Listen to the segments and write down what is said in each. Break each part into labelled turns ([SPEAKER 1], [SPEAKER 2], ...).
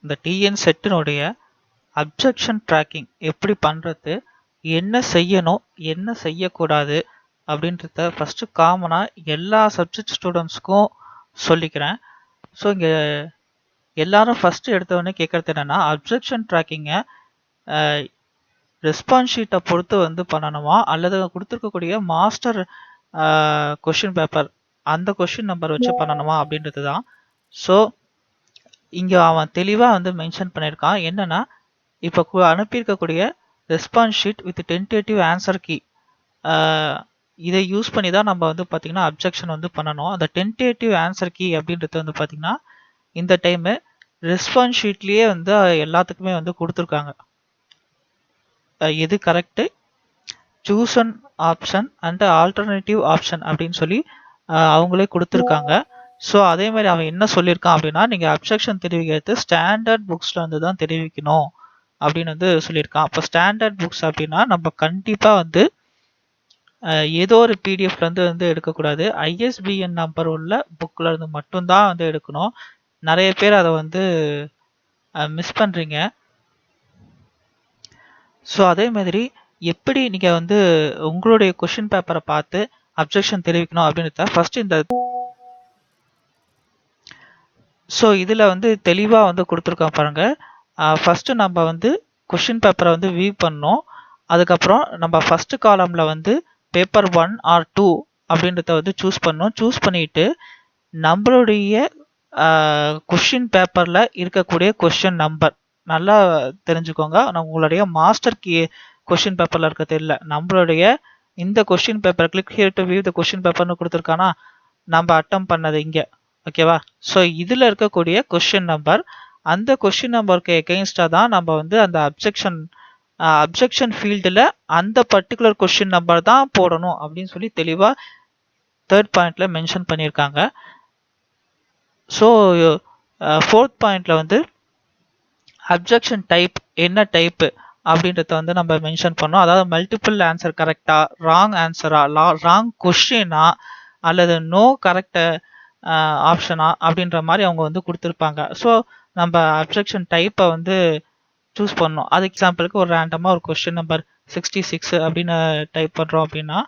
[SPEAKER 1] இந்த TN செட்டினுடைய objection tracking எப்படி பண்ணுறது, என்ன செய்யணும் என்ன செய்யக்கூடாது அப்படின்றத ஃபஸ்ட்டு காமனாக எல்லா சப்ஜெக்ட் ஸ்டூடெண்ட்ஸ்க்கும் சொல்லிக்கிறேன். ஸோ இங்கே எல்லாரும் ஃபஸ்ட்டு எடுத்தவொடனே கேட்குறது என்னென்னா, அப்ஜெக்ஷன் ட்ராக்கிங்கை ரெஸ்பான்ஸ் ஷீட்டை பொறுத்து வந்து பண்ணணுமா, அல்லது கொடுத்துருக்கக்கூடிய மாஸ்டர் கொஷின் பேப்பர் அந்த கொஷின் நம்பர் வச்சு பண்ணணுமா அப்படின்றது தான். ஸோ இங்கே அவன் தெளிவாக வந்து மென்ஷன் பண்ணியிருக்கான். என்னென்னா, இப்போ அனுப்பியிருக்கக்கூடிய response sheet with tentative answer key இதை யூஸ் பண்ணி தான் நம்ம வந்து பார்த்திங்கன்னா அப்ஜெக்ஷன் வந்து பண்ணணும். அந்த டென்டேட்டிவ் ஆன்சர் கீ அப்படின்றது வந்து பார்த்திங்கன்னா இந்த டைமு ரெஸ்பான்ஸ் ஷீட்லேயே வந்து எல்லாத்துக்குமே வந்து கொடுத்துருக்காங்க. எது correct, choose an option and alternative option அப்படின்னு சொல்லி அவங்களே கொடுத்துருக்காங்க. ஸோ அதே மாதிரி அவன் என்ன சொல்லியிருக்கான் அப்படின்னா, நீங்கள் அப்ஜெக்ஷன் தெரிவிக்கிறது ஸ்டாண்டர்ட் புக்ஸில் வந்து தான் தெரிவிக்கணும் அப்படின்னு வந்து சொல்லியிருக்கான். அப்போ ஸ்டாண்டர்ட் புக்ஸ் அப்படின்னா நம்ம கண்டிப்பாக வந்து ஏதோ ஒரு பிடிஎஃப்லேருந்து வந்து எடுக்கக்கூடாது. ஐஎஸ்பிஎன் நம்பர் உள்ள புக்கில் இருந்து மட்டும்தான் வந்து எடுக்கணும். நிறைய பேர் அதை வந்து மிஸ் பண்ணுறீங்க. ஸோ அதே மாதிரி எப்படி நீங்கள் வந்து உங்களுடைய கொஷின் பேப்பரை பார்த்து அப்ஜெக்ஷன் தெரிவிக்கணும் அப்படின்றத ஃபஸ்ட்டு இந்த ஸோ இதில் வந்து தெளிவாக வந்து கொடுத்துருக்கோம் பாருங்கள். ஃபஸ்ட்டு நம்ம வந்து கொஷின் பேப்பரை வந்து வியூ பண்ணோம். அதுக்கப்புறம் நம்ம ஃபஸ்ட்டு காலமில் வந்து பேப்பர் 1 ஆர் 2 அப்படின்றத வந்து சூஸ் பண்ணோம். சூஸ் பண்ணிவிட்டு நம்மளுடைய கொஷின் பேப்பரில் இருக்கக்கூடிய கொஷின் நம்பர் நல்லா தெரிஞ்சுக்கோங்க. உங்களுடைய மாஸ்டர் கீ கொஷின் பேப்பரில் இருக்கிறது இல்லை, நம்மளுடைய இந்த question paper click here to view the question பேப்பர்னு கொடுத்துருக்கானா, நம்ம அட்டம் பண்ணது இங்கே, ஓகேவா? ஸோ இதில் இருக்கக்கூடிய கொஷின் நம்பர், அந்த கொஷின் நம்பருக்கு எகெயின்ஸ்டாக தான் நம்ம வந்து அந்த அப்ஜெக்ஷன் ஃபீல்டில் அந்த பர்டிகுலர் கொஷின் நம்பர் தான் போடணும் அப்படின்னு சொல்லி தெளிவாக 3rd பாயிண்ட்ல மென்ஷன் பண்ணியிருக்காங்க. ஸோ 4th பாயிண்ட்ல வந்து அப்ஜெக்ஷன் டைப் என்ன டைப்பு அப்படின்றத வந்து நம்ம மென்ஷன் பண்ணோம். அதாவது மல்டிபிள் ஆன்சர் கரெக்டா, ராங் ஆன்சரா, ராங் கொஷினா, அல்லது நோ கரெக்ட் ஆப்ஷனா அப்படின்ற மாதிரி அவங்க வந்து கொடுத்துருப்பாங்க. ஸோ நம்ம அப்ஜெக்ஷன் டைப்பை வந்து சூஸ் பண்ணோம். அது எக்ஸாம்பிளுக்கு ஒரு ரேண்டமாக ஒரு கொஸ்டின் நம்பர் 66 அப்படின்னு டைப் பண்ணுறோம் அப்படின்னா,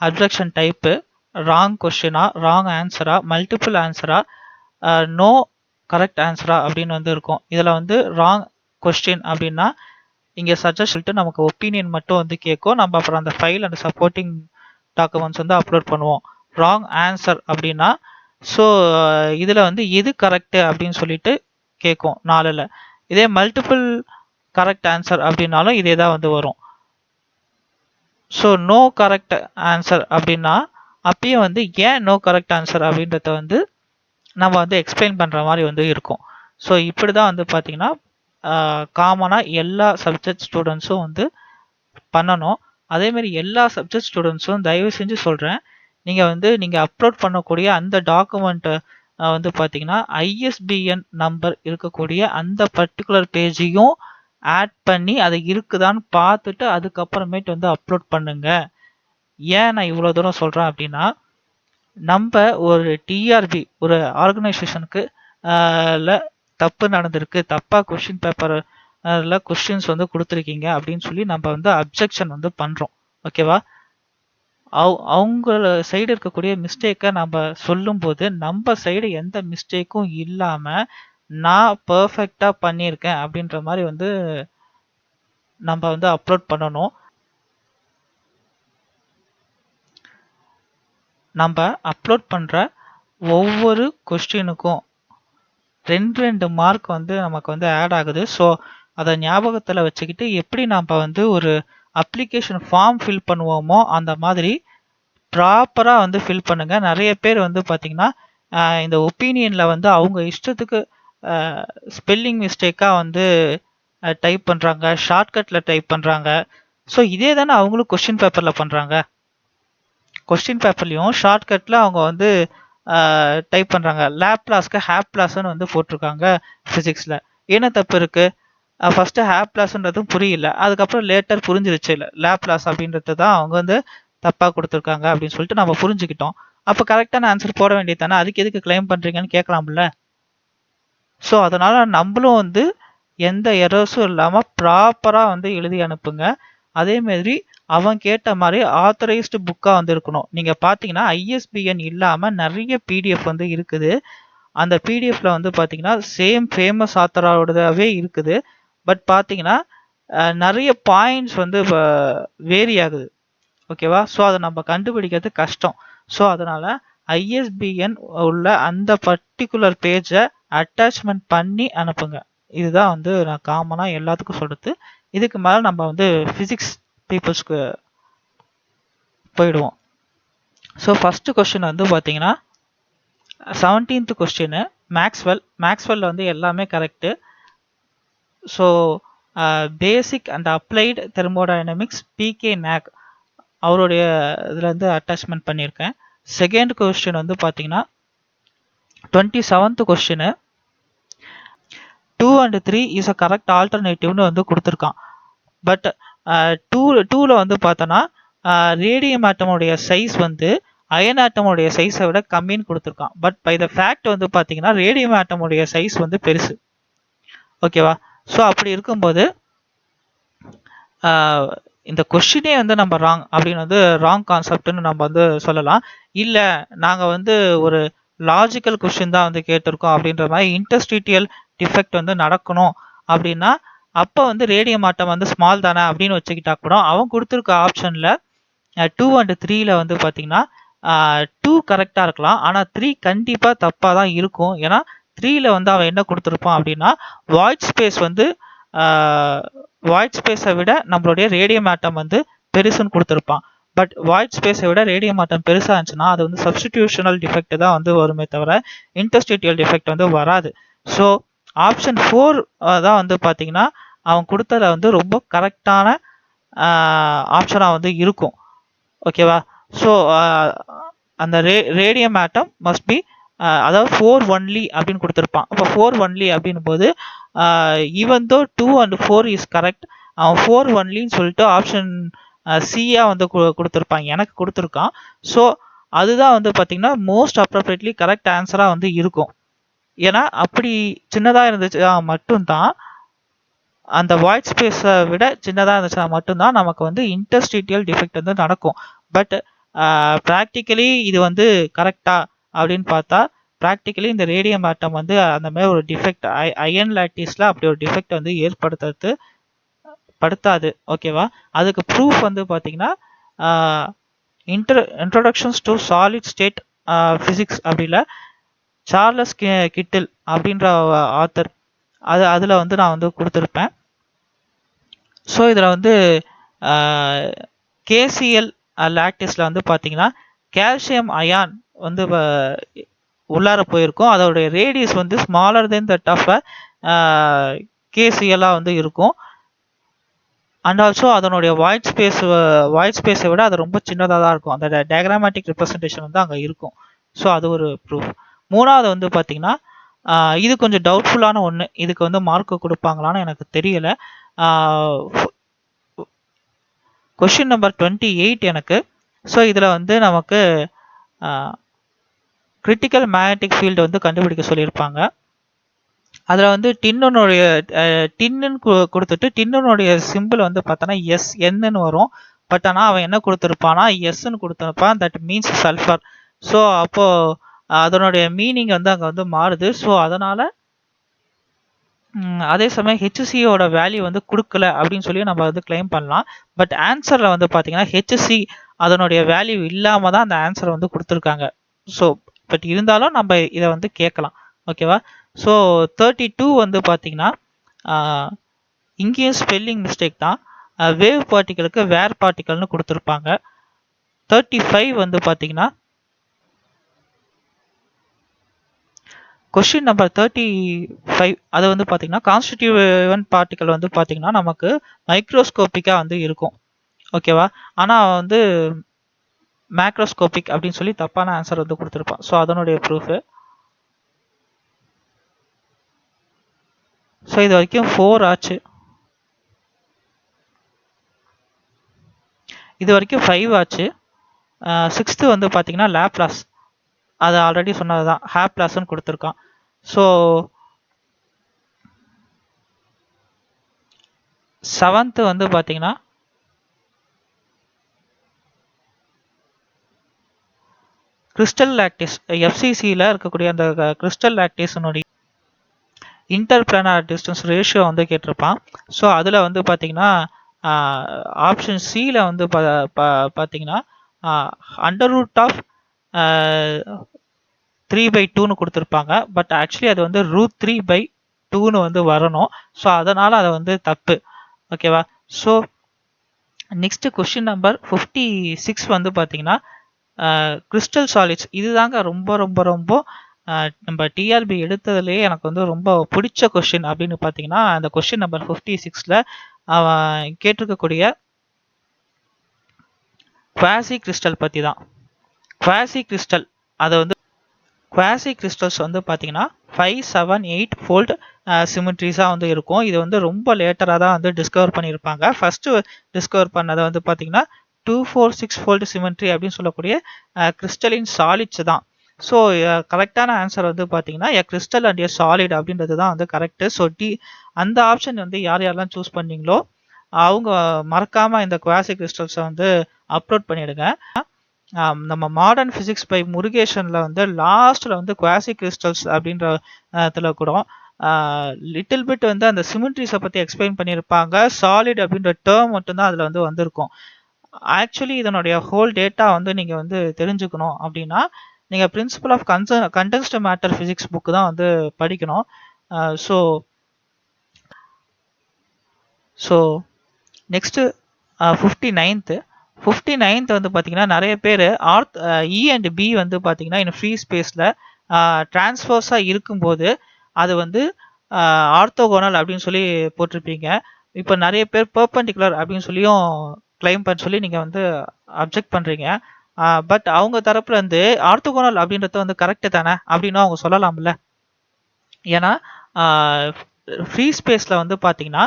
[SPEAKER 1] அப்ஜெக்ஷன் டைப்பு ராங் கொஸ்டினா, ராங் ஆன்சரா, மல்டிபிள் ஆன்சரா, நோ கரெக்ட் ஆன்சரா அப்படின்னு வந்து இருக்கும். இதில் வந்து ராங் கொஸ்டின் அப்படின்னா இங்கே சஜஸ்ட் சொல்லிட்டு நமக்கு ஒப்பீனியன் மட்டும் வந்து கேட்கும். நம்ம அப்புறம் அந்த ஃபைல் அண்ட் சப்போர்ட்டிங் டாக்குமெண்ட்ஸ் வந்து அப்லோட் பண்ணுவோம். ராங் ஆன்சர் அப்படின்னா ஸோ இதில் வந்து எது கரெக்டு அப்படின்னு சொல்லிட்டு கேட்கும் 4ல். இதே மல்டிபிள் கரெக்ட் ஆன்சர் அப்படின்னாலும் இதே தான் வந்து வரும். ஸோ நோ கரெக்ட் ஆன்சர் அப்படின்னா அப்பயும் வந்து ஏன் நோ கரெக்ட் ஆன்சர் அப்படின்றத வந்து நம்ம வந்து எக்ஸ்பிளைன் பண்ணுற மாதிரி வந்து இருக்கும். ஸோ இப்படி தான் வந்து பார்த்திங்கன்னா காமனாக எல்லா சப்ஜெக்ட் ஸ்டூடெண்ட்ஸும் வந்து பண்ணணும். அதேமாரி எல்லா சப்ஜெக்ட் ஸ்டூடெண்ட்ஸும் தயவு செஞ்சு சொல்கிறேன், நீங்கள் அப்லோட் பண்ணக்கூடிய அந்த டாக்குமெண்ட்டை வந்து பார்த்தீங்கன்னா ஐஎஸ்பிஎன் நம்பர் இருக்கக்கூடிய அந்த பர்டிகுலர் பேஜையும் ஆட் பண்ணி அது இருக்குதான்னு பார்த்துட்டு அதுக்கப்புறமேட்டு வந்து அப்லோட் பண்ணுங்க. ஏன் நான் இவ்வளோ தூரம் சொல்கிறேன் அப்படின்னா, நம்ம ஒரு டிஆர்பி ஒரு ஆர்கனைசேஷனுக்கு தப்பு நடந்திருக்கு, தப்பாக கொஷின் பேப்பரில் கொஸ்டின்ஸ் வந்து கொடுத்துருக்கீங்க அப்படின்னு சொல்லி நம்ம வந்து அப்ஜெக்ஷன் வந்து பண்ணுறோம், ஓகேவா? அவங்க சைடு இருக்கக்கூடிய மிஸ்டேக்கை நம்ம சொல்லும்போது நம்ம சைடு எந்த மிஸ்டேக்கும் இல்லாமல் நான் பர்ஃபெக்டாக பண்ணியிருக்கேன் அப்படின்ற மாதிரி வந்து நம்ம வந்து அப்லோட் பண்ணணும். நம்ம அப்லோட் பண்ணுற ஒவ்வொரு கொஸ்டினுக்கும் 2 மார்க் வந்து நமக்கு வந்து ஆட் ஆகுது. ஸோ அதை ஞாபகத்தில் வச்சுக்கிட்டு எப்படி நம்ம வந்து ஒரு அப்ளிகேஷன் ஃபார்ம் ஃபில் பண்ணுவோமோ அந்த மாதிரி ப்ராப்பராக வந்து ஃபில் பண்ணுங்கள். நிறைய பேர் வந்து பார்த்திங்கன்னா இந்த ஒப்பீனியனில் வந்து அவங்க இஷ்டத்துக்கு ஸ்பெல்லிங் மிஸ்டேக்காக வந்து டைப் பண்ணுறாங்க, ஷார்ட்கட்டில் டைப் பண்ணுறாங்க. ஸோ இதே தானே அவங்களும் கொஸ்டின் பேப்பரில் பண்ணுறாங்க. கொஸ்டின் பேப்பர்லேயும் ஷார்ட்கட்டில் அவங்க வந்து டைப் பண்ணுறாங்க. லேப்லாஸ்க்கு ஹேப்லாஸ்ன்னு வந்து போட்டிருக்காங்க ஃபிசிக்ஸில். என்ன தப்பு இருக்குது? ஃபஸ்ட்டு ஹேப்லாஸ்ன்றதும் புரியல, அதுக்கப்புறம் லேட்டர் புரிஞ்சிருச்சு இல்லை லேப்லாஸ் அப்படின்றது தான் அவங்க வந்து தப்பாக கொடுத்துருக்காங்க அப்படின்னு சொல்லிட்டு நம்ம புரிஞ்சுக்கிட்டோம். அப்போ கரெக்டான ஆன்சர் போட வேண்டியது தானே, அதுக்கு எதுக்கு கிளைம் பண்ணுறீங்கன்னு கேட்கலாம்ல. ஸோ அதனால் நம்மளும் வந்து எந்த எரர்ஸும் இல்லாமல் ப்ராப்பராக வந்து எழுதி அனுப்புங்க. அதேமாரி அவன் கேட்ட மாதிரி ஆத்தரைஸ்டு புக்காக வந்து இருக்கணும். நீங்கள் பார்த்தீங்கன்னா ISBN இல்லாமல் நிறைய PDF வந்து இருக்குது. அந்த பிடிஎஃப்ல வந்து பார்த்தீங்கன்னா சேம் ஃபேமஸ் ஆத்தரோடதாவே இருக்குது. பட் பார்த்தீங்கன்னா நிறைய பாயிண்ட்ஸ் வந்து வேரி ஆகுது. ஓகேவா? ஸோ அதை நம்ம கண்டுபிடிக்கிறது கஷ்டம். ஸோ அதனால ISBN உள்ள அந்த பர்டிகுலர் பேஜை அட்டாச்மெண்ட் பண்ணி அனுப்புங்க. இதுதான் வந்து நான் காமனாக எல்லாத்துக்கும் சொல்றது. இதுக்கு மேலே நம்ம வந்து ஃபிசிக்ஸ் பீப்புள்ஸ்க்கு போயிடுவோம். ஸோ ஃபஸ்ட்டு கொஸ்டின் வந்து பார்த்தீங்கன்னா 17th கொஸ்டின் மேக்ஸ்வெல் வந்து எல்லாமே correct. So basic and applied thermodynamics PK knock அவருடைய இதில் வந்து அட்டாச்மெண்ட் பண்ணியிருக்கேன். செகண்ட் கொஸ்டின் வந்து பார்த்தீங்கன்னா 27th question 2 and 3 is a correct ஆல்டர்னேட்டிவ்னு வந்து கொடுத்துருக்கான். பட் டூவில் வந்து பார்த்தோன்னா ரேடியம் ஆட்டமுடைய சைஸ் வந்து அயன் ஆட்டமுடைய சைஸை விட கம்மின்னு கொடுத்துருக்கான். பட் பை த ஃபேக்ட் வந்து பார்த்தீங்கன்னா ரேடியம் ஆட்டமுடைய சைஸ் வந்து பெருசு. ஓகேவா? ஸோ அப்படி இருக்கும்போது இந்த கொஸ்டினே வந்து நம்ம ராங் அப்படின்னு வந்து ராங் கான்செப்ட்னு நம்ம வந்து சொல்லலாம். இல்லை நாங்கள் வந்து ஒரு லாஜிக்கல் கொஸ்டின் தான் வந்து கேட்டிருக்கோம் அப்படின்ற மாதிரி இன்டர்ஸ்டிட்டியல் டிஃபெக்ட் வந்து நடக்கணும் அப்படின்னா அப்போ வந்து ரேடியம் ஆட்டம் வந்து ஸ்மால் தானே அப்படின்னு வச்சுக்கிட்டா கூட அவன் கொடுத்துருக்க ஆப்ஷனில் 2 and 3ல வந்து பார்த்தீங்கன்னா 2 கரெக்டாக இருக்கலாம். ஆனால் 3 கண்டிப்பாக தப்பாக தான் இருக்கும். ஏன்னா 3ல வந்து அவன் என்ன கொடுத்துருப்பான் அப்படின்னா வாய்ட் ஸ்பேஸ் வந்து வாய்ட் ஸ்பேஸை விட நம்மளுடைய ரேடியம் ஆட்டம் வந்து பெருசுன்னு கொடுத்துருப்பான். பட் வாய்ட் ஸ்பேஸை விட ரேடியம் ஆட்டம் பெருசாக இருந்துச்சுன்னா அது வந்து சப்ஸ்டிடியூஷனல் டிஃபெக்ட் தான் வந்து வருமே தவிர இன்டர்ஸ்டிட்டியல் டிஃபெக்ட் வந்து வராது. ஸோ ஆப்ஷன் 4 தான் வந்து பார்த்தீங்கன்னா அவன் கொடுத்தத வந்து ரொம்ப கரெக்டான ஆப்ஷனாக வந்து இருக்கும். ஓகேவா? ஸோ அந்த ரேடியம் ஆட்டம் மஸ்ட் பி அதாவது 4 ஒன்லி அப்படின்னு கொடுத்துருப்பான். அப்போ 4 ஒன்லி அப்படின்னும் போது even though 2 and 4 is correct, அவன் 4 ஒன்லின்னு சொல்லிட்டு ஆப்ஷன் சியா வந்து கொடுத்துருப்பான், எனக்கு கொடுத்துருக்கான். ஸோ அதுதான் வந்து பார்த்தீங்கன்னா மோஸ்ட் அப்ரோப்ரியேட்லி கரெக்ட் ஆன்சராக வந்து இருக்கும். ஏன்னா அப்படி சின்னதாக இருந்துச்சு மட்டும்தான் அந்த வாய்ட் ஸ்பேஸை விட சின்னதாக இருந்துச்சுன்னா மட்டும்தான் நமக்கு வந்து இன்டர்ஸ்டிட்டியல் டிஃபெக்ட் வந்து நடக்கும். பட் ப்ராக்டிக்கலி இது வந்து கரெக்டா அப்படின்னு பார்த்தா ப்ராக்டிக்கலி இந்த ரேடியம் ஆட்டம் வந்து அந்த மாதிரி ஒரு டிஃபெக்ட் அயன் லாட்டிஸில் அப்படி ஒரு டிஃபெக்ட் வந்து ஏற்படுத்தாது. ஓகேவா? அதுக்கு ப்ரூஃப் வந்து பார்த்தீங்கன்னா introductions to solid state physics அப்படில சார்லஸ் கிட்டில் அப்படின்ற ஆத்தர் அதில் வந்து நான் வந்து கொடுத்துருப்பேன். ஸோ இதில் வந்து KCl லாக்டிஸில் வந்து பார்த்தீங்கன்னா கால்சியம் அயான் வந்து உள்ளார போயிருக்கும். அதோடைய ரேடியஸ் வந்து smaller than that of KCl வந்து இருக்கும். அண்ட் ஆல்சோ அதனுடைய வாய்ட் ஸ்பேஸை விட அது ரொம்ப சின்னதாக தான் இருக்கும். அந்த டயக்ராமேட்டிக் ரெப்ரசன்டேஷன் வந்து அங்கே இருக்கும். ஸோ அது ஒரு ப்ரூஃப். மூணாவது வந்து பார்த்தீங்கன்னா இது கொஞ்சம் டவுட்ஃபுல்லான ஒன்று, இதுக்கு வந்து மார்க்கு கொடுப்பாங்களான்னு எனக்கு தெரியலை. கொஷின் நம்பர் 28 எனக்கு. ஸோ இதில் வந்து நமக்கு கிரிட்டிக்கல் மேக்னெட்டிக் ஃபீல்டு வந்து கண்டுபிடிக்க சொல்லியிருப்பாங்க. அதில் வந்து டின்னுன்னு கொடுத்துட்டு டின்னுடைய சிம்பிள் வந்து பார்த்தோன்னா SNன்னு வரும். பட் ஆனால் அவன் என்ன கொடுத்துருப்பானா எஸ்ன்னு கொடுத்துருப்பான், தட் மீன்ஸ் சல்ஃபர். ஸோ அப்போது அதனுடைய மீனிங் வந்து அங்கே வந்து மாறுது. ஸோ அதனால் அதே சமயம் HCயோட வேல்யூ வந்து கொடுக்கல அப்படின்னு சொல்லி நம்ம வந்து கிளைம் பண்ணலாம். பட் ஆன்சரில் வந்து பார்த்தீங்கன்னா HC அதனுடைய வேல்யூ இல்லாமல் தான் அந்த ஆன்சரை வந்து கொடுத்துருக்காங்க. ஸோ பட் இருந்தாலும் நம்ம இதை வந்து கேட்கலாம். ஓகேவா? ஸோ 32 வந்து பார்த்தீங்கன்னா இங்கேயும் ஸ்பெல்லிங் மிஸ்டேக் தான். வேவ் பார்ட்டிகளுக்கு வேர் பார்ட்டிகல்னு கொடுத்துருப்பாங்க. 35 வந்து பார்த்தீங்கன்னா கொஷின் நம்பர் 35 அது வந்து பார்த்தீங்கன்னா கான்ஸ்டிடியூவன்ட் பார்ட்டிகல் வந்து பார்த்தீங்கன்னா நமக்கு மைக்ரோஸ்கோப்பிக்காக வந்து இருக்கும். ஓகேவா? ஆனால் வந்து மேக்ரோஸ்கோபிக் அப்படின்னு சொல்லி தப்பான ஆன்சர் வந்து கொடுத்துருப்பான். ஸோ அதனுடைய ப்ரூஃபு. ஸோ இது வரைக்கும் 4 ஆச்சு. இது வரைக்கும் 5 ஆச்சு. 6th வந்து பார்த்தீங்கன்னா லாப்லாஸ், அது ஆல்ரெடி சொன்னது தான், ஹாப்லாஸ்ன்னு கொடுத்துருக்கான். ஸோ 7th வந்து பார்த்தீங்கன்னா கிறிஸ்டல் லாக்டேஸ் எஃப்சிசியில் இருக்கக்கூடிய அந்த கிறிஸ்டல் லாக்டேஸனுடைய இன்டர்பிளானர் டிஸ்டன்ஸ் ரேஷியோ வந்து கேட்டிருப்பான். ஸோ அதில் வந்து பார்த்தீங்கன்னா ஆப்ஷன் சியில் வந்து பார்த்தீங்கன்னா அண்டர் ரூட் ஆஃப் 3/2ன்னு கொடுத்துருப்பாங்க. பட் ஆக்சுவலி அது வந்து √3/2ன்னு வந்து வரணும். ஸோ அதனால் அதை வந்து தப்பு. ஓகேவா? ஸோ நெக்ஸ்ட் கொஸ்டின் நம்பர் 56 வந்து பார்த்தீங்கன்னா கிறிஸ்டல் சாலிட்ஸ். இதுதாங்க ரொம்ப ரொம்ப ரொம்ப நம்ம டிஆர்பி எடுத்ததுலேயே எனக்கு வந்து ரொம்ப பிடிச்ச கொஸ்டின் அப்படின்னு பார்த்தீங்கன்னா அந்த கொஸ்டின் நம்பர் 56ல் அவன் கேட்டிருக்கக்கூடிய குவாசி கிறிஸ்டல் பற்றி தான். குவாசி கிறிஸ்டல் அதை வந்து குவாசி கிறிஸ்டல்ஸ் வந்து பார்த்தீங்கன்னா 5, 7, 8 ஃபோல்ட் சிமெட்ரிஸாக வந்து இருக்கும். இது வந்து ரொம்ப லேட்டராக தான் வந்து டிஸ்கவர் பண்ணியிருப்பாங்க. ஃபஸ்ட்டு டிஸ்கவர் பண்ணதை வந்து பார்த்தீங்கன்னா 246 ஃபோல்ட் சிமெட்ரி அப்படின்னு சொல்லக்கூடிய கிறிஸ்டலின் சாலிட்ஸ் தான். ஸோ கரெக்டான ஆன்சர் வந்து பார்த்தீங்கன்னா கிறிஸ்டல் அண்ட் சாலிட் அப்படின்றது தான் வந்து கரெக்டு. ஸோ அந்த ஆப்ஷன் வந்து யார் யாரெல்லாம் சூஸ் பண்ணீங்களோ அவங்க மறக்காமல் இந்த குவாசி கிறிஸ்டல்ஸை வந்து அப்லோட் பண்ணிடுங்க. நம்ம மாடர்ன் ஃபிசிக்ஸ் பை முருகேஷனில் வந்து லாஸ்ட்டில் வந்து குவாசி கிறிஸ்டல்ஸ் அப்படின்ற இதில் கூட லிட்டில் பிட் வந்து அந்த சிமெட்ரிஸை பற்றி எக்ஸ்பிளைன் பண்ணியிருப்பாங்க. சாலிட் அப்படின்ற டேர்ம் மட்டும்தான் அதில் வந்து வந்திருக்கும். ஆக்சுவலி இதனுடைய ஹோல் டேட்டா வந்து நீங்கள் வந்து தெரிஞ்சுக்கணும் அப்படின்னா நீங்கள் principal of condensed matter physics book தான் வந்து படிக்கணும். ஸோ நெக்ஸ்ட்டு 59th வந்து பார்த்தீங்கன்னா நிறைய பேர் இ அண்ட் பி வந்து பார்த்தீங்கன்னா இன்னும் ஃப்ரீ ஸ்பேஸில் டிரான்ஸ்ஃபர்ஸாக இருக்கும்போது அது வந்து ஆர்த்தோகோனல் அப்படின்னு சொல்லி போட்டிருப்பீங்க. இப்போ நிறைய பேர் பெர்பெண்டிகுலர் அப்படின்னு சொல்லியும் கிளைம் பண்ண சொல்லி நீங்கள் வந்து அப்ஜெக்ட் பண்ணுறீங்க. பட் அவங்க தரப்புல இருந்து ஆர்த்தோகோனல் அப்படின்றது வந்து கரெக்டு தானே அப்படின்னு அவங்க சொல்லலாம்ல. ஏன்னா ஃப்ரீ ஸ்பேஸில் வந்து பார்த்தீங்கன்னா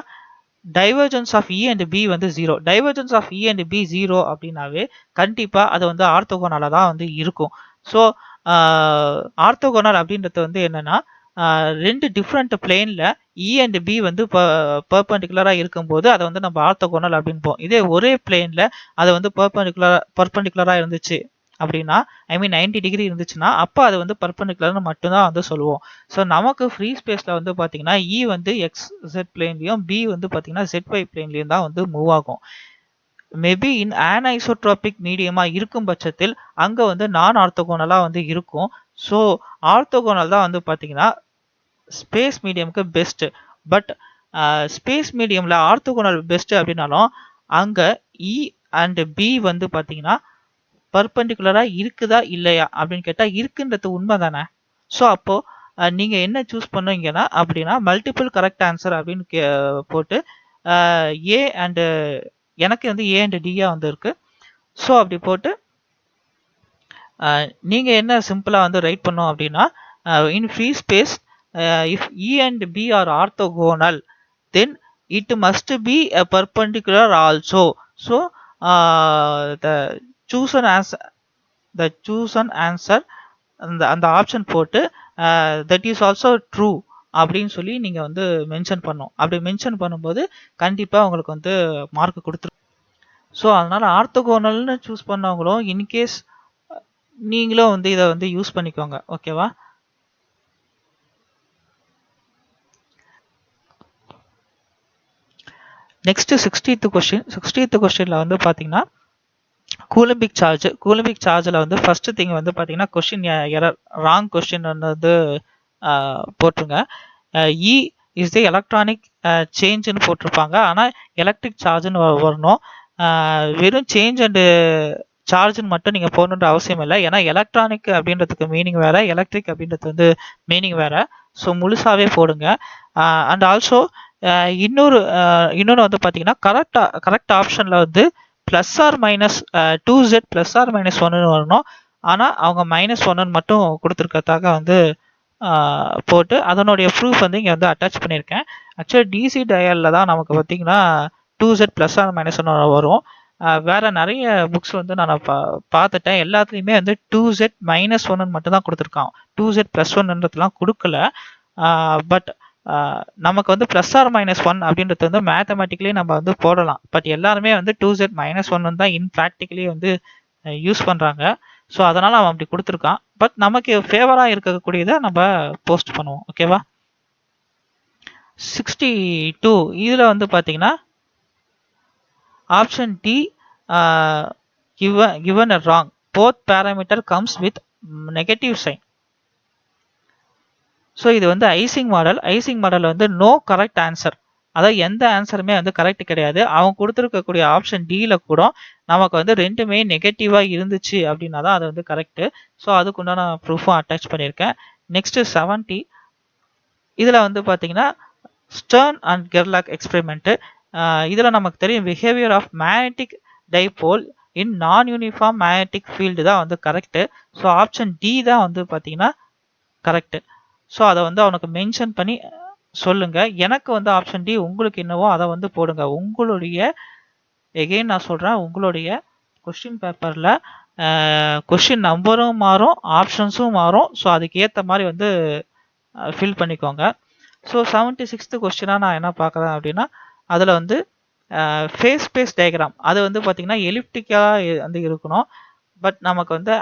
[SPEAKER 1] divergence of E and B வந்து 0. Divergence of E and B 0 அப்படின்னாவே கண்டிப்பாக அது வந்து ஆர்த்தோகோனலாக தான் வந்து இருக்கும். ஸோ ஆர்த்தோகோனல் அப்படின்றது வந்து என்னன்னா ரெண்டு டிஃப்ரெண்ட் பிளேனில் இ அண்ட் பி வந்து பர்பெண்டிகுலராக இருக்கும்போது அதை வந்து நம்ம ஆர்த்தோகோனல் அப்படின்போம். இதே ஒரே பிளேனில் அது வந்து பர்பெண்டிகுலராக இருந்துச்சு அப்படின்னா ஐ மீன் 90 டிகிரி இருந்துச்சுன்னா அப்போ அது வந்து பர்பெண்டிகுலர்னு மட்டும்தான் வந்து சொல்லுவோம். ஸோ நமக்கு ஃப்ரீ ஸ்பேஸில் வந்து பார்த்தீங்கன்னா இ வந்து XZ பிளேன்லையும் பி வந்து பார்த்தீங்கன்னா ZY பிளேன்லையும் தான் வந்து மூவ் ஆகும். மேபி இன் ஆன்ஐசோட்ரோபிக் மீடியமாக இருக்கும் பட்சத்தில் அங்கே வந்து நான் ஆர்த்தோகோனலாக வந்து இருக்கும். ஸோ ஆர்த்தோகோனல் தான் வந்து பார்த்தீங்கன்னா ஸ்பேஸ் மீடியமுக்கு பெஸ்ட்டு. பட் ஸ்பேஸ் மீடியமில் ஆர்த்தோகோனல் பெஸ்ட்டு அப்படின்னாலும் அங்கே இ அண்ட் பி வந்து பார்த்தீங்கன்னா பர்பெண்டிகுலராக இருக்குதா இல்லையா அப்படின்னு கேட்டால் இருக்குன்றது உண்மை தானே. ஸோ அப்போது நீங்கள் என்ன சூஸ் பண்ணுவீங்கன்னா அப்படின்னா மல்டிபிள் கரெக்ட் ஆன்சர் அப்படின்னு போட்டு ஏ அண்டு எனக்கு வந்து ஏ அண்ட் டியாக வந்து இருக்குது. ஸோ அப்படி போட்டு நீங்கள் என்ன சிம்பிளாக வந்து ரைட் பண்ணோம் அப்படின்னா இன் free space if E and B are orthogonal then it must be a perpendicular also. So the chosen answer அந்த ஆப்ஷன் போட்டு that is also true அப்படின்னு சொல்லி நீங்கள் வந்து மென்ஷன் பண்ணணும். அப்படி மென்ஷன் பண்ணும்போது கண்டிப்பாக உங்களுக்கு வந்து மார்க் கொடுத்துரும். ஸோ அதனால் ஆர்த்தோகோனல்னு சூஸ் பண்ணவங்களும் இன்கேஸ் நீங்களும் வந்து இதை வந்து யூஸ் பண்ணிக்கோங்க. ஓகேவா? நெக்ஸ்ட் 60th கொஸ்டின்ல வந்து பார்த்தீங்கன்னா கூலம்பிக் சார்ஜில் வந்து ஃபர்ஸ்ட் திங் வந்து பார்த்தீங்கன்னா கொஸ்டின் எரர் ராங் கொஸ்டின் வந்து போட்டுருங்க. இ இஸ் தி எலக்ட்ரானிக் சேஞ்சுன்னு போட்டிருப்பாங்க. ஆனால் எலக்ட்ரிக் சார்ஜுன்னு வரணும். வெறும் சேஞ்ச் அண்டு சார்ஜுன்னு மட்டும் நீங்கள் போடணுன்ற அவசியம் இல்லை. ஏன்னா எலக்ட்ரானிக் அப்படின்றதுக்கு மீனிங் வேறு, எலக்ட்ரிக் அப்படின்றது வந்து மீனிங் வேறு. ஸோ முழுசாகவே போடுங்க. அண்ட் ஆல்சோ இன்னொன்று வந்து பார்த்தீங்கன்னா கரெக்ட் ஆப்ஷனில் வந்து plus or minus 2Z plus or minus 1ன்னு வரணும். ஆனால் அவங்க -1ன்னு மட்டும் கொடுத்துருக்கிறதாக வந்து போட்டு அதனுடைய ப்ரூஃப் வந்து இங்கே வந்து அட்டாச் பண்ணியிருக்கேன். ஆக்சுவலி டிசி டயலில் தான் நமக்கு பார்த்தீங்கன்னா 2Z ப்ளஸ் ஆர் மைனஸ் 1 வரும். வேறு நிறைய புக்ஸ் வந்து நான் பார்த்துட்டேன். எல்லாத்துலேயுமே வந்து 2Z -1ன்னு மட்டும் தான் கொடுத்துருக்கான். 2Z +1ன்றதுலாம் கொடுக்கல. பட் நமக்கு வந்து ப்ளஸ் ஆர் -1 அப்படின்றது வந்து மேத்தமெட்டிக்கலி நம்ம வந்து போடலாம். பட் எல்லாருமே வந்து 2z -1 தான் இன் ப்ராக்டிக்கலி வந்து யூஸ் பண்ணுறாங்க. ஸோ அதனால் அவன் அப்படி கொடுத்துருக்கான். பட் நமக்கு ஃபேவராக இருக்கக்கூடியதை நம்ம போஸ்ட் பண்ணுவோம். ஓகேவா? 62 இதில் வந்து பார்த்தீங்கன்னா option D given a wrong. Both parameter comes with negative sign. So இது வந்து ஐசிங் மாடல் வந்து நோ கரெக்ட் ஆன்சர். அதாவது எந்த ஆன்சருமே வந்து கரெக்ட் கிடையாது. அவங்க கொடுத்துருக்கக்கூடிய ஆப்ஷன் டியில் கூட நமக்கு வந்து ரெண்டுமே நெகட்டிவாக இருந்துச்சு அப்படின்னா தான் அது வந்து கரெக்டு. ஸோ அதுக்குண்டான ப்ரூஃபும் அட்டாச் பண்ணியிருக்கேன். நெக்ஸ்ட்டு 70 இதில் வந்து பார்த்தீங்கன்னா ஸ்டர்ன் அண்ட் கெர்லாக் எக்ஸ்பெரிமெண்ட்டு. இதில் நமக்கு தெரியும் பிஹேவியர் ஆஃப் மேக்னெட்டிக் டைபோல் இன் நான் யூனிஃபார்ம் மேக்னெட்டிக் ஃபீல்டு தான் வந்து கரெக்டு. ஸோ ஆப்ஷன் டி தான் வந்து பார்த்தீங்கன்னா கரெக்டு. ஸோ அதை வந்து அவனுக்கு மென்ஷன் பண்ணி சொல்லுங்க. எனக்கு வந்து ஆப்ஷன் டி, உங்களுக்கு என்னவோ அதை வந்து போடுங்க. உங்களுடைய எகெயின் நான் சொல்கிறேன், உங்களுடைய கொஸ்டின் பேப்பரில் கொஸ்டின் நம்பரும் மாறும், ஆப்ஷன்ஸும் மாறும். ஸோ அதுக்கு ஏற்ற மாதிரி வந்து ஃபில் பண்ணிக்கோங்க. ஸோ 76th கொஸ்டினாக நான் என்ன பார்க்குறேன் அப்படின்னா, அதில் வந்து ஃபேஸ் ஸ்பேஸ் டயக்ராம் அது வந்து பார்த்தீங்கன்னா எலிப்டிக்காக வந்து இருக்கணும். பட் நமக்கு வந்து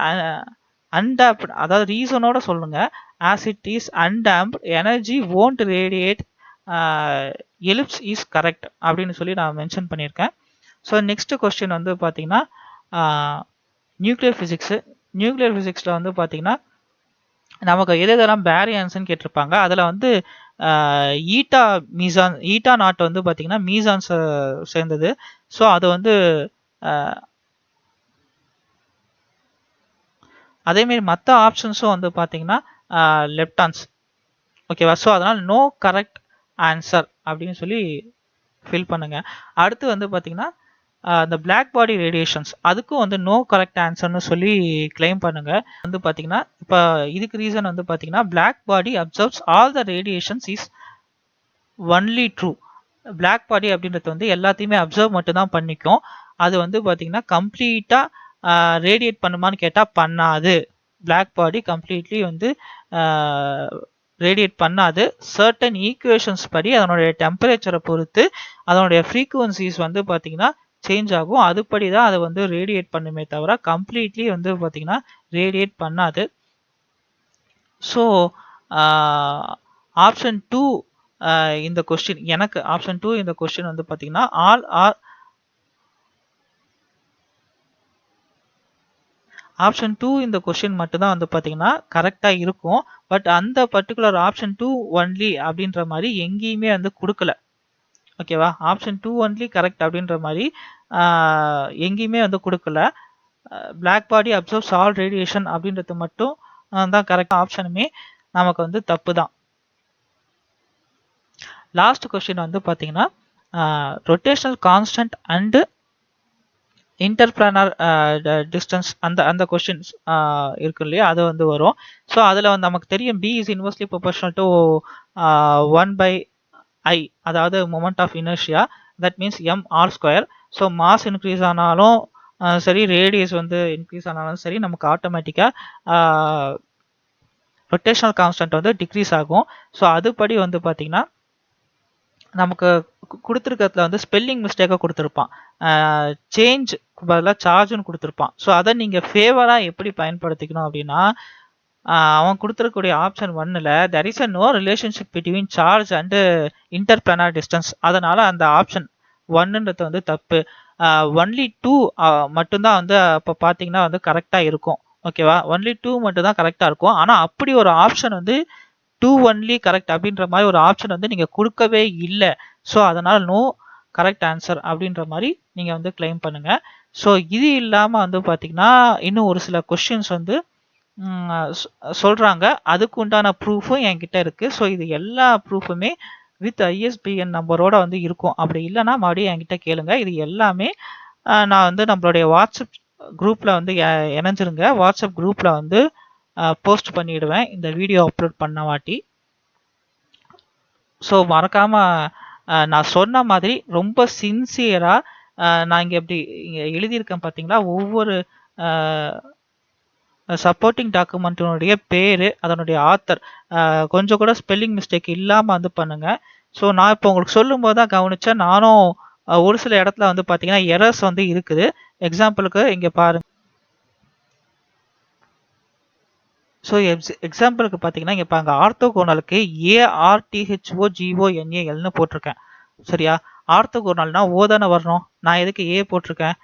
[SPEAKER 1] அன்டாம்ப்டு, அதாவது ரீசனோட சொல்லுங்க. As it is undamped energy won't radiate, ellipse is correct அப்படின்னு சொல்லி நான் மென்ஷன் பண்ணியிருக்கேன். ஸோ நெக்ஸ்ட் கொஸ்டின் வந்து பார்த்தீங்கன்னா நியூக்ளியர் ஃபிசிக்ஸில் வந்து பார்த்தீங்கன்னா நமக்கு எதெல்லாம் பேரியன்ஸ்ன்னு கேட்டிருப்பாங்க. அதில் வந்து ஈட்டா நாட் வந்து பார்த்தீங்கன்னா மீசான்ஸ் சேர்ந்தது. ஸோ அது வந்து அதேமாரி மற்ற ஆப்ஷன்ஸும் வந்து பார்த்தீங்கன்னா லெப்டான்ஸ். ஓகேவா? ஸோ அதனால் நோ கரெக்ட் ஆன்சர் அப்படின்னு சொல்லி ஃபில் பண்ணுங்க. அடுத்து வந்து பார்த்தீங்கன்னா இந்த பிளாக் பாடி ரேடியேஷன்ஸ் அதுக்கும் வந்து நோ கரெக்ட் ஆன்சர்னு சொல்லி கிளைம் பண்ணுங்க. வந்து பார்த்தீங்கன்னா இப்போ இதுக்கு ரீசன் வந்து பார்த்தீங்கன்னா black body observes all the radiations is only true. Black body அப்படின்றது வந்து எல்லாத்தையுமே அப்சர்வ் மட்டும்தான் பண்ணிக்கும். அது வந்து பார்த்தீங்கன்னா கம்ப்ளீட்டாக ரேடியேட் பண்ணுமான்னு கேட்டால் பண்ணாது. பிளாக் பாடி கம்ப்ளீட்லி வந்து ரேடியேட் பண்ணாது. சர்டன் ஈக்குவேஷன்ஸ் படி அதனுடைய டெம்பரேச்சரை பொறுத்து அதனுடைய ஃப்ரீக்குவன்சிஸ் வந்து பார்த்தீங்கன்னா சேஞ்ச் ஆகும். அதுபடி தான் அதை வந்து ரேடியேட் பண்ணுமே தவிர கம்ப்ளீட்லி வந்து பார்த்தீங்கன்னா ரேடியேட் பண்ணாது. ஸோ ஆப்ஷன் 2 இந்த கொஸ்டின், எனக்கு ஆப்ஷன் 2 இந்த கொஸ்டின் வந்து பார்த்தீங்கன்னா ஆப்ஷன் 2 இந்த கொஸ்டின் மட்டும்தான் வந்து பார்த்தீங்கன்னா கரெக்டாக இருக்கும். பட் அந்த பர்டிகுலர் ஆப்ஷன் 2 ஒன்லி அப்படின்ற மாதிரி எங்கேயுமே வந்து கொடுக்கல. ஓகேவா? ஆப்ஷன் 2 ஒன்லி கரெக்ட் அப்படின்ற மாதிரி எங்கேயுமே வந்து கொடுக்கல. Black body observes all radiation அப்படின்றது மட்டும் தான் கரெக்ட். ஆப்ஷனுமே நமக்கு வந்து தப்பு தான். லாஸ்ட் கொஸ்டின் வந்து பார்த்தீங்கன்னா rotational constant and interplanar distance அந்த கொஸ்டின்ஸ் இருக்கு இல்லையா, அது வந்து வரும். ஸோ அதில் வந்து நமக்கு தெரியும் P is inversely proportional to 1/i, அதாவது moment of inertia. That means mr². So mass increase ஆனாலும் சரி, ரேடியஸ் வந்து இன்க்ரீஸ் ஆனாலும் சரி, நமக்கு ஆட்டோமேட்டிக்காக ரொட்டேஷனல் கான்ஸ்டன்ட் வந்து டிக்ரீஸ் ஆகும். ஸோ அதுபடி வந்து பார்த்தீங்கன்னா நமக்கு கொடுத்துருக்கிறதுல வந்து ஸ்பெல்லிங் மிஸ்டேக்காக கொடுத்துருப்பான். சேஞ்ச் பதிலாக சார்ஜ்னு கொடுத்துருப்பான். ஸோ அதை நீங்கள் ஃபேவராக எப்படி பயன்படுத்திக்கணும் அப்படின்னா, அவன் கொடுத்துருக்கக்கூடிய ஆப்ஷன் 1ல் there is a no relationship between charge and interplanar distance. அதனால் அந்த ஆப்ஷன் 1ன்றது வந்து தப்பு. ஒன்லி 2 மட்டும்தான் வந்து அப்போ பார்த்தீங்கன்னா வந்து கரெக்டாக இருக்கும். ஓகேவா? ஒன்லி 2 மட்டும்தான் கரெக்டாக இருக்கும். ஆனால் அப்படி ஒரு ஆப்ஷன் வந்து 2 ஒன்லி கரெக்ட் அப்படின்ற மாதிரி ஒரு ஆப்ஷன் வந்து நீங்கள் கொடுக்கவே இல்லை. ஸோ அதனால் நோ கரெக்ட் ஆன்சர் அப்படின்ற மாதிரி நீங்கள் வந்து கிளைம் பண்ணுங்கள். ஸோ இது இல்லாமல் வந்து பார்த்தீங்கன்னா இன்னும் ஒரு சில கொஸ்டின்ஸ் வந்து சொல்கிறாங்க. அதுக்கு உண்டான ப்ரூஃபும் என்கிட்ட இருக்குது. ஸோ இது எல்லா ப்ரூஃபுமே வித் ISBN நம்பரோட வந்து இருக்கும். அப்படி இல்லைன்னா மறுபடியும் என்கிட்ட கேளுங்க. இது எல்லாமே நான் வந்து நம்மளுடைய வாட்ஸ்அப் குரூப்பில் வந்து இணைஞ்சிருங்க. வாட்ஸ்அப் குரூப்பில் வந்து போஸ்ட் பண்ணிடுவேன் இந்த வீடியோ அப்லோட் பண்ண வாட்டி. ஸோ மறக்காமல் நான் சொன்ன மாதிரி ரொம்ப சின்சியராக நான் இங்கே எப்படி இங்கே எழுதியிருக்கேன் பார்த்தீங்களா, ஒவ்வொரு சப்போர்ட்டிங் டாக்குமெண்ட்டினுடைய பேர், அதனுடைய ஆத்தர் கொஞ்சம் கூட ஸ்பெல்லிங் மிஸ்டேக் இல்லாமல் வந்து பண்ணுங்க. ஸோ நான் இப்போ உங்களுக்கு சொல்லும்போது தான் கவனிச்சேன். நானும் ஒரு சில இடத்துல வந்து பார்த்தீங்கன்னா எரர்ஸ் வந்து இருக்குது. எக்ஸாம்பிளுக்கு இங்கே பாருங்க. ஸோ எக்ஸாம்பிளுக்கு பார்த்தீங்கன்னா இங்கே பாருங்க, ஆர்த்தோகோனலுக்கு ARTHOGONALன்னு போட்டிருக்கேன். சரியா? ஆர்த்தோகோனல்னா ஓ தானே வரணும். நான் எதுக்கு ஏ போட்டிருக்கேன்?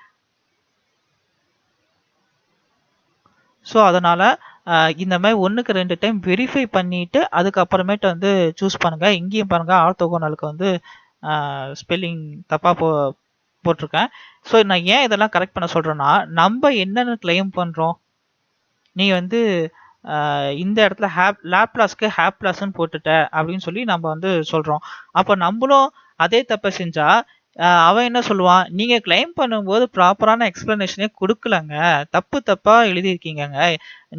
[SPEAKER 1] ஸோ அதனால இந்த மாதிரி 1க்கு 2 டைம் வெரிஃபை பண்ணிட்டு அதுக்கப்புறமேட்டு வந்து சூஸ் பண்ணுங்க. இங்கேயும் பாருங்க, ஆர்த்தோகோனலுக்கு வந்து ஸ்பெல்லிங் தப்பாக போட்டிருக்கேன். ஸோ நான் ஏன் இதெல்லாம் கரெக்ட் பண்ண சொல்றேன்னா, நம்ம என்னென்னு கிளைம் பண்றோம்? நீ வந்து இந்த இடத்துல லாப்லாஸ்க்கு ஹாப்லாஸ்ன்னு போட்டுட்ட அப்படின்னு சொல்லி நம்ம வந்து சொல்றோம். அப்போ நம்மளும் அதே தப்பை செஞ்சா அவன் என்ன சொல்லுவான்? நீங்க கிளைம் பண்ணும்போது ப்ராப்பரான எக்ஸ்பிளனேஷனே கொடுக்கலங்க, தப்பு தப்பா எழுதியிருக்கீங்கங்க,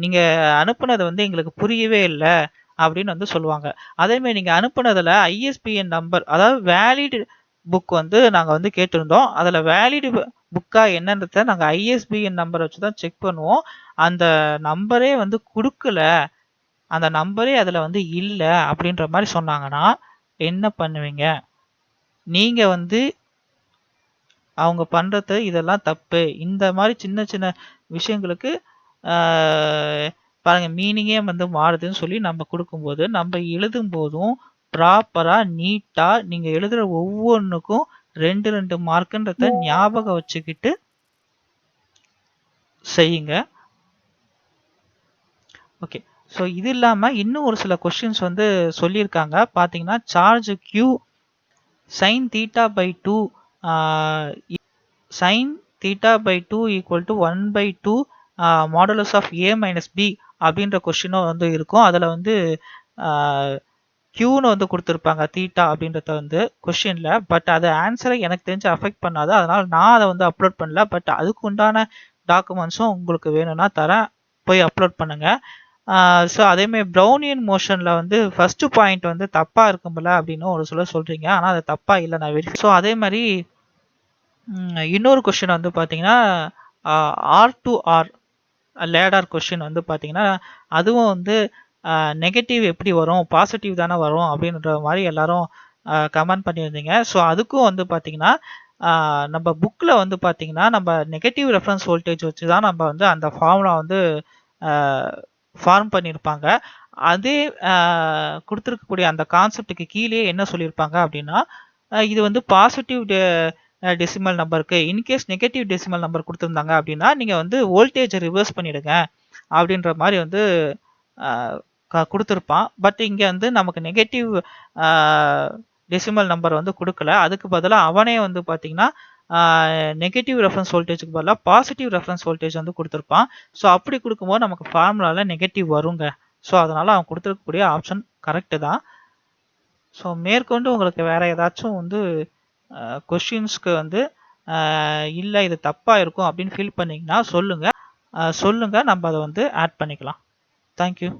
[SPEAKER 1] நீங்க அனுப்புனது வந்து எங்களுக்கு புரியவே இல்லை அப்படின்னு வந்து சொல்லுவாங்க. அதே மாதிரி நீங்க அனுப்புனதுல ISBN நம்பர், அதாவது வேலிட் புக் வந்து நாங்க வந்து கேட்டிருந்தோம். அதுல வேலிட் புக்கா என்னன்றத நாங்க ISBN நம்பர் வச்சு தான் செக் பண்ணுவோம். அந்த நம்பரே வந்து கொடுக்கல, அந்த நம்பரே அதுல வந்து இல்லை அப்படின்ற மாதிரி சொன்னாங்கன்னா என்ன பண்ணுவீங்க? நீங்க வந்து அவங்க பண்றது இதெல்லாம் தப்பு. இந்த மாதிரி சின்ன சின்ன விஷயங்களுக்கு பாருங்க, மீனிங்கே வந்து மாறுதுன்னு சொல்லி நம்ம கொடுக்கும்போது, நம்ம எழுதும் போதும் ப்ராப்பரா நீட்டா நீங்க எழுதுற ஒவ்வொன்றுக்கும் 2 மார்க்குன்றத ஞாபகம் வச்சுக்கிட்டு செய்யுங்க. ஓகே. ஸோ இது இல்லாம இன்னும் ஒரு சில கொஸ்டின்ஸ் வந்து சொல்லியிருக்காங்க. பார்த்தீங்கன்னா, charge Q sin θ/2 sin θ/2 equal to 1/2 modulus of A minus B அப்படின்ற கொஸ்டினும் வந்து இருக்கும். அதில் வந்து Qன்னு வந்து கொடுத்துருப்பாங்க, தீட்டா அப்படின்றத வந்து கொஸ்டினில். பட் அது ஆன்சரை எனக்கு தெரிஞ்சு அஃபெக்ட் பண்ணாது. அதனால் நான் அதை வந்து அப்லோட் பண்ணல. பட் அதுக்கு உண்டான டாக்குமெண்ட்ஸும் உங்களுக்கு வேணும்னா தரேன், போய் அப்லோட் பண்ணுங்க. ஸோ அதேமாதிரி ப்ரௌனியன் மோஷனில் வந்து ஃபர்ஸ்ட் பாயிண்ட் வந்து தப்பாக இருக்கும்ல அப்படின்னு ஒரு சிலர் சொல்கிறீங்க. ஆனால் அது தப்பாக இல்லை, நான் வெரிஃபை. ஸோ அதே மாதிரி இன்னொரு கொஸ்டின் வந்து பார்த்தீங்கன்னா R2R லேடார் கொஸ்டின் வந்து பார்த்தீங்கன்னா, அதுவும் வந்து நெகட்டிவ் எப்படி வரும், பாசிட்டிவ் தானே வரும் அப்படின்ற மாதிரி எல்லாரும் கமெண்ட் பண்ணியிருந்தீங்க. ஸோ அதுக்கும் வந்து பார்த்தீங்கன்னா, நம்ம புக்கில் வந்து பார்த்தீங்கன்னா நம்ம நெகட்டிவ் ரெஃபரன்ஸ் வோல்டேஜ் வச்சு தான் நம்ம வந்து அந்த ஃபார்முலா வந்து ஃபார்ம் பண்ணியிருப்பாங்க. அதே கொடுத்துருக்கக்கூடிய அந்த கான்செப்டுக்கு கீழே என்ன சொல்லியிருப்பாங்க அப்படின்னா, இது வந்து பாசிட்டிவ் டெசிமல் நம்பருக்கு, இன்கேஸ் நெகட்டிவ் டெசிமல் நம்பர் கொடுத்துருந்தாங்க அப்படின்னா நீங்கள் வந்து வோல்டேஜை ரிவர்ஸ் பண்ணிடுங்க அப்படின்ற மாதிரி வந்து கொடுத்துருப்பான். பட் இங்கே வந்து நமக்கு நெகட்டிவ் டெசிமல் நம்பர் வந்து கொடுக்கல. அதுக்கு பதிலாக அவனே வந்து பார்த்தீங்கன்னா நெகட்டிவ் ரெஃபரன்ஸ் வோல்டேஜுக்கு பதிலாக பாசிட்டிவ் ரெஃபரன்ஸ் வோல்டேஜ் வந்து கொடுத்துருப்பான். ஸோ அப்படி கொடுக்கும்போது நமக்கு ஃபார்முலாவில் நெகட்டிவ் வருங்க. ஸோ அதனால் அவன் கொடுத்துருக்கக்கூடிய ஆப்ஷன் கரெக்டு தான். ஸோ மேற்கொண்டு உங்களுக்கு வேறு ஏதாச்சும் வந்து கொஷின்ஸ்க்கு வந்து இல்லை இது தப்பாக இருக்கும் அப்படின்னு ஃபீல் பண்ணிங்கன்னா சொல்லுங்கள், நம்ம அதை வந்து ஆட் பண்ணிக்கலாம். தேங்க்யூ.